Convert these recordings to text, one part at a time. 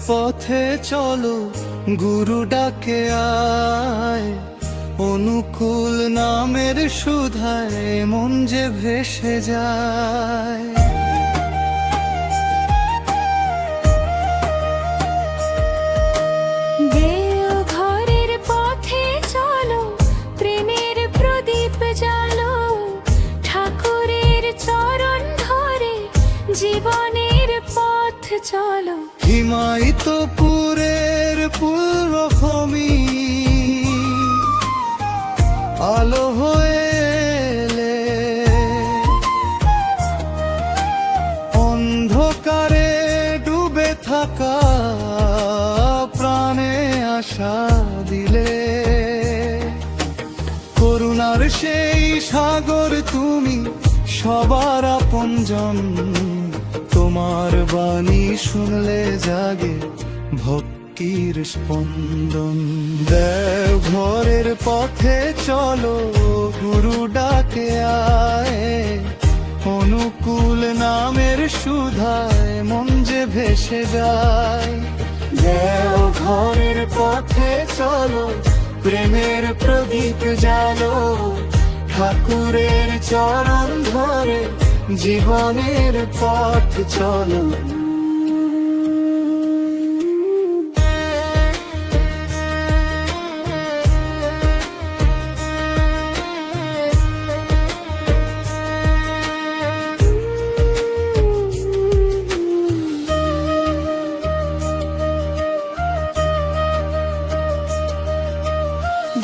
পথে চলো, গুরু ডাকে আয়, অনুকূল নামের সুধায় মন যে ভেসে যায়। দেওঘরের পথে চলো, প্রেমের প্রদীপ জ্বালো, ঠাকুরের চরণ ধরে জীবনের পথ চলো। হিমায়িত পুরের পূর্বভূমি আলো হয়ে এলে, অন্ধকারে ডুবে থাকা প্রাণে আশা দিলে। করুণার সেই সাগর তুমি, সবার আপনজন, তোমার বাণী শুনলে জাগে ভক্তির স্পন্দন। দেওঘরের পথে চলো, গুরু ডাকে আয়, অনুকূল নামের সুধায় মন যে ভেসে যায়। দেওঘরের পথে চলো, প্রেমের প্রদীপ জ্বালো, ঠাকুরের চরণ ধরে জীবনের পথ চলো।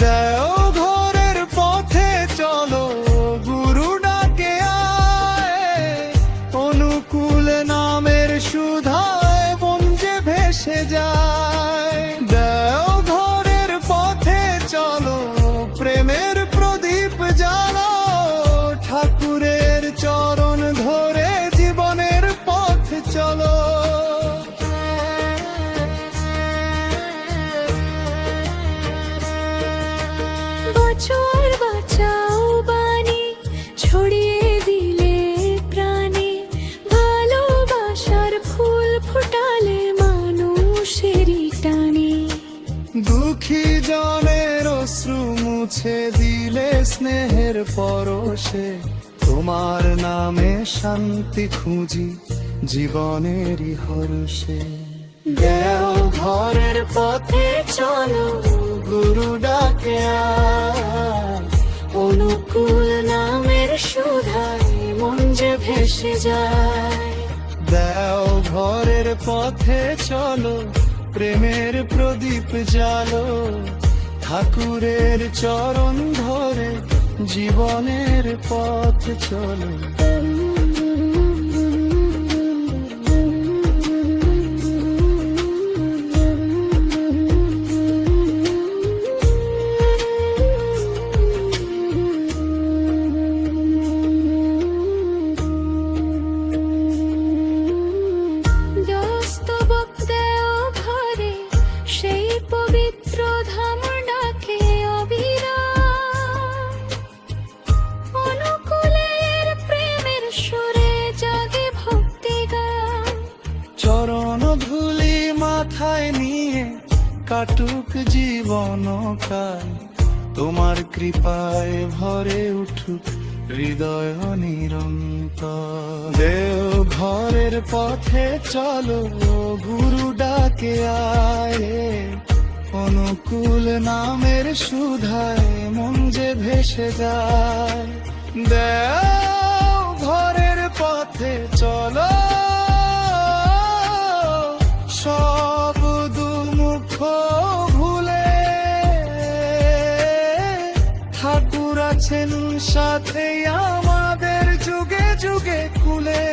দেওঘরের পথে চলো, গুরু ডাকে আয়, অনুকূল নামের সুধায় মন যে ভেসে যায়। দেওঘরের পথে চলো, প্রেমের প্রদীপ জ্বালো, ঠাকুরের চরণ ধরে জীবনের পথ চলো। বছর বাঁচাও বাণী ছড়িয়ে দিলে প্রাণে, ভালোবাসার ফুল ফুটালে মানুষেরই টানে। দুঃখী জনের অশ্রু মুছে দিলে স্নেহের পরশে, তোমার নামে শান্তি খুঁজি জীবনেরই হর্ষে। দেওঘরের পথে চলো, গুরু ডাকে আয়, অনুকূল নামের সুধায় মন যে ভেসে যায়। দেওঘরের পথে চলো, প্রেমের প্রদীপ জ্বালো, ঠাকুরের চরণ ধরে জীবনের পথ চলো। দস্তবক দেওঘরে সেই পবিত্র ধাম ডাকে অবিরাম, অনুকূলের প্রেমের সুরে জাগে ভক্তি গান। চরণ ধুলি মাথায় নিয়ে কাটুক জীবন কাল, তোমার কৃপায় ভরে উঠুক হৃদয় নিরন্তর। দেওঘরের পথে চলো, গুরু ডাকে আয়, অনুকূল নামের সুধায় মন যে ভেসে যায়। দেওঘরের পথে চলো, সব দুমুখ ভুলে, ঠাকুর আছেন সাথে আমাদের যুগে যুগে কুলে।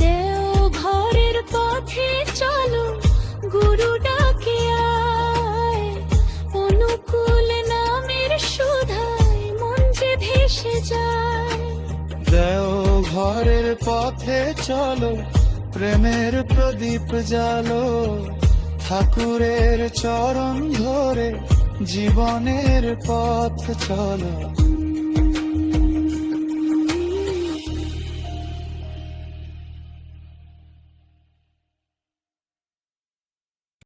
দেওঘরের পথে চলো, গুরু ডাকে আয়, অনুকূল নামের সুধায় মন যে ভেসে যায়। দেওঘরের পথে চলো, প্রেমের প্রদীপ জ্বালো, ঠাকুরের চরণ ধরে জীবনের পথ চলো।